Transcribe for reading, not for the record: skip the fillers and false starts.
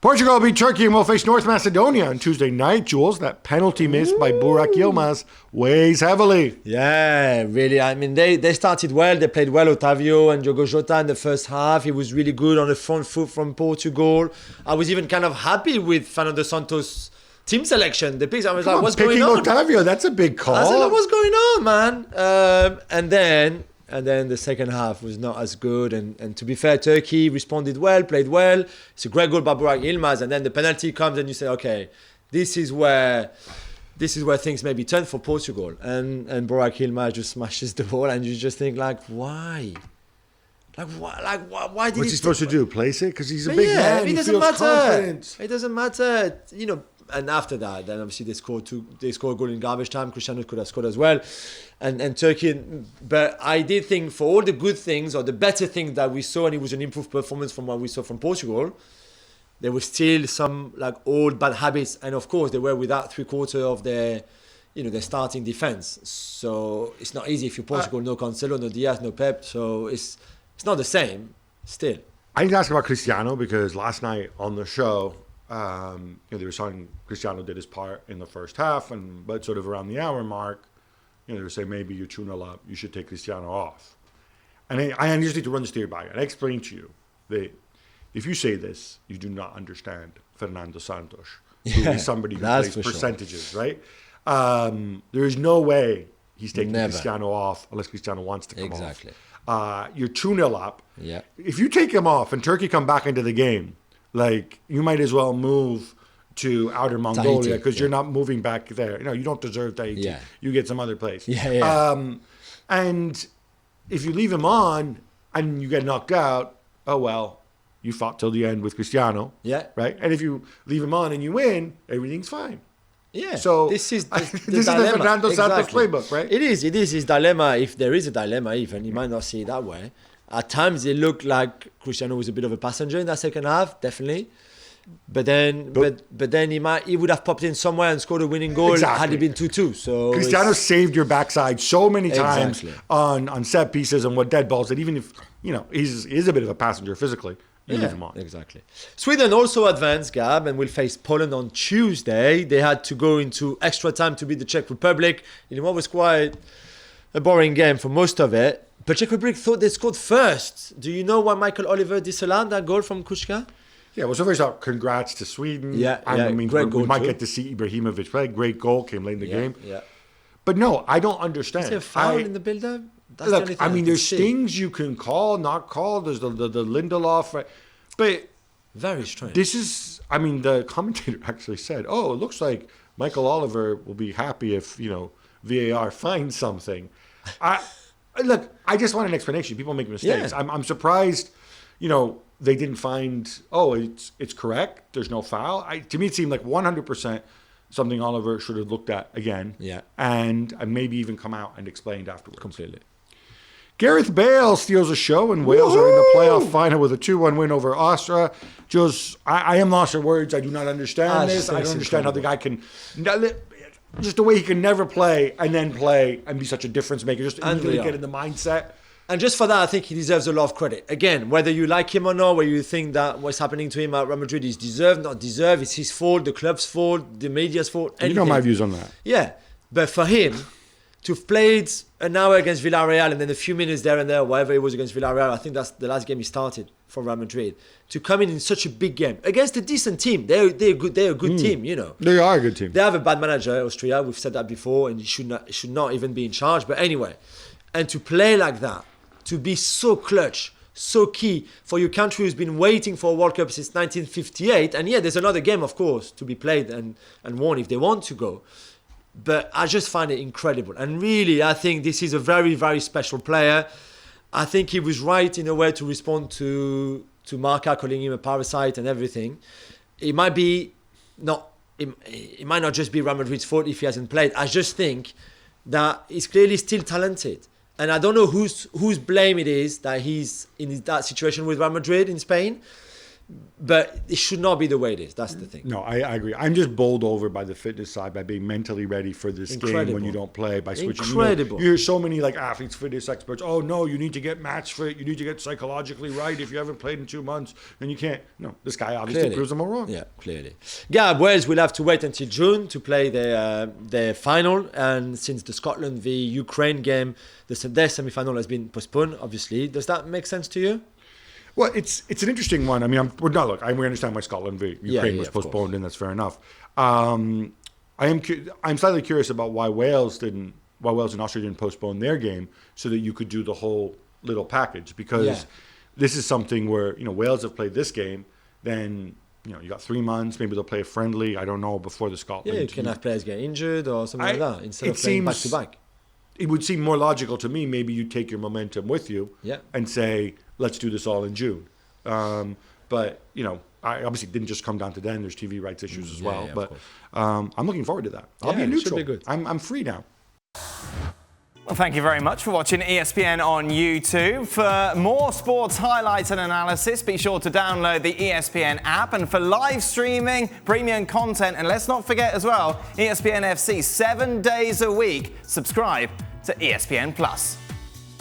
Portugal beat Turkey and will face North Macedonia on Tuesday night. Jules, that penalty missed by Burak Yilmaz weighs heavily. Yeah, really. I mean, they started well. They played well, Otavio and Diogo Jota in the first half. He was really good on the front foot from Portugal. I was even kind of happy with Fernando Santos' team selection. The picks, I was like, what's going on? Otavio, that's a big call. I was like, what's going on, man? And then the second half was not as good. And to be fair, Turkey responded well, played well. It's a great goal by Burak Yilmaz. And then the penalty comes and you say, okay, this is where things maybe turn for Portugal. And Burak Yilmaz just smashes the ball and you just think, like, why? Why did What's he supposed to do? Place it? Because he's a big man. It doesn't matter. Confident. It doesn't matter. You know, and after that, then obviously they scored a goal in garbage time. Cristiano could have scored as well. And Turkey, but I did think for all the good things or the better things that we saw, and it was an improved performance from what we saw from Portugal, there were still some like old bad habits, and of course they were without 3/4 of their starting defense. So it's not easy if you're Portugal, no Cancelo, no Diaz, no Pep. So it's not the same still. I need to ask about Cristiano because last night on the show, they were saying Cristiano did his part in the first half, but sort of around the hour mark, they were saying maybe you're 2-0 up, you should take Cristiano off. And I just need to run this theory by you. And I explained to you that if you say this, you do not understand Fernando Santos, who is somebody who plays percentages, right? There is no way he's taking Cristiano off unless Cristiano wants to come off. You're 2-0 up. Yeah. If you take him off and Turkey come back into the game, like you might as well move to outer Mongolia because you're not moving back there. You don't deserve Tahiti. Yeah. You get some other place. Yeah. And if you leave him on and you get knocked out, oh well, you fought till the end with Cristiano. Yeah. Right? And if you leave him on and you win, everything's fine. Yeah. So this is this is the Fernando Santos playbook, right? It is his dilemma. If there is a dilemma, even you might not see it that way. At times, it looked like Cristiano was a bit of a passenger in that second half, definitely. But then he would have popped in somewhere and scored a winning goal had it been 2-2. So Cristiano saved your backside so many times on set pieces and dead balls that even if he's a bit of a passenger physically, you leave him on. Exactly. Sweden also advanced, Gab, and will face Poland on Tuesday. They had to go into extra time to beat the Czech Republic in what was quite a boring game for most of it. But Czech Republic thought they scored first. Do you know why Michael Oliver disallowed that goal from Kuška? Yeah, well, so first off, congrats to Sweden. I mean, great goal we might too. get to see Ibrahimovic play. Great goal, came late in the game. Yeah. But no, I don't understand. Is there a foul in the build-up? Look, I mean, there's things you can call, not call. There's the Lindelof. Right? But very strange. This is, I mean, the commentator actually said, it looks like Michael Oliver will be happy if, VAR finds something. Look, I just want an explanation. People make mistakes. Yeah. I'm surprised, they didn't find, it's correct. There's no foul. To me, it seemed like 100% something Oliver should have looked at again. Yeah. And maybe even come out and explained afterwards. Completely. Gareth Bale steals a show, and Wales are in the playoff final with a 2-1 win over Austria. I am lost for words. I do not understand this. I don't understand how the guy can... Just the way he can never play and then play and be such a difference maker. Just really get in the mindset. And just for that, I think he deserves a lot of credit. Again, whether you like him or not, whether you think that what's happening to him at Real Madrid is deserved, not deserved, it's his fault, the club's fault, the media's fault, anything. You know my views on that. Yeah. But for him, to have played an hour against Villarreal and then a few minutes there and there, whatever it was against Villarreal, I think that's the last game he started for Real Madrid. To come in such a big game against a decent team, they're a good team, They are a good team. They have a bad manager, Austria. We've said that before, and he should not even be in charge. But anyway, and to play like that, to be so clutch, so key for your country who's been waiting for a World Cup since 1958. And there's another game, of course, to be played and won if they want to go. But I just find it incredible. And really, I think this is a very, very special player. I think he was right in a way to respond to Marca calling him a parasite and everything. It might not just be Real Madrid's fault if he hasn't played. I just think that he's clearly still talented. And I don't know whose blame it is that he's in that situation with Real Madrid in Spain. But it should not be the way it is. That's the thing. No, I agree. I'm just bowled over by the fitness side, by being mentally ready for this game when you don't play, by switching. Incredible. You hear so many like athletes, fitness experts, oh no, you need to get match fit, you need to get psychologically right if you haven't played in 2 months, and you can't. No, this guy obviously proves them all wrong. Yeah, clearly. Gab, Wales will have to wait until June to play their final, and since the Scotland v Ukraine game, their semi-final has been postponed, obviously. Does that make sense to you? Well, it's an interesting one. I mean, we understand why Scotland v Ukraine was postponed, and that's fair enough. I'm slightly curious about why Wales and Austria didn't postpone their game so that you could do the whole little package, because this is something where Wales have played this game, then you got 3 months, maybe they'll play a friendly, I don't know, before the Scotland. Yeah, you can have players get injured or something like that instead of playing back to back. It would seem more logical to me, maybe you take your momentum with you and say, let's do this all in June. But, I obviously didn't just come down to then. There's TV rights issues as well. But I'm looking forward to that. I'll be neutral. Should be good. I'm free now. Well, thank you very much for watching ESPN on YouTube. For more sports highlights and analysis, be sure to download the ESPN app. And for live streaming, premium content, and let's not forget as well, ESPN FC 7 days a week. Subscribe to ESPN Plus.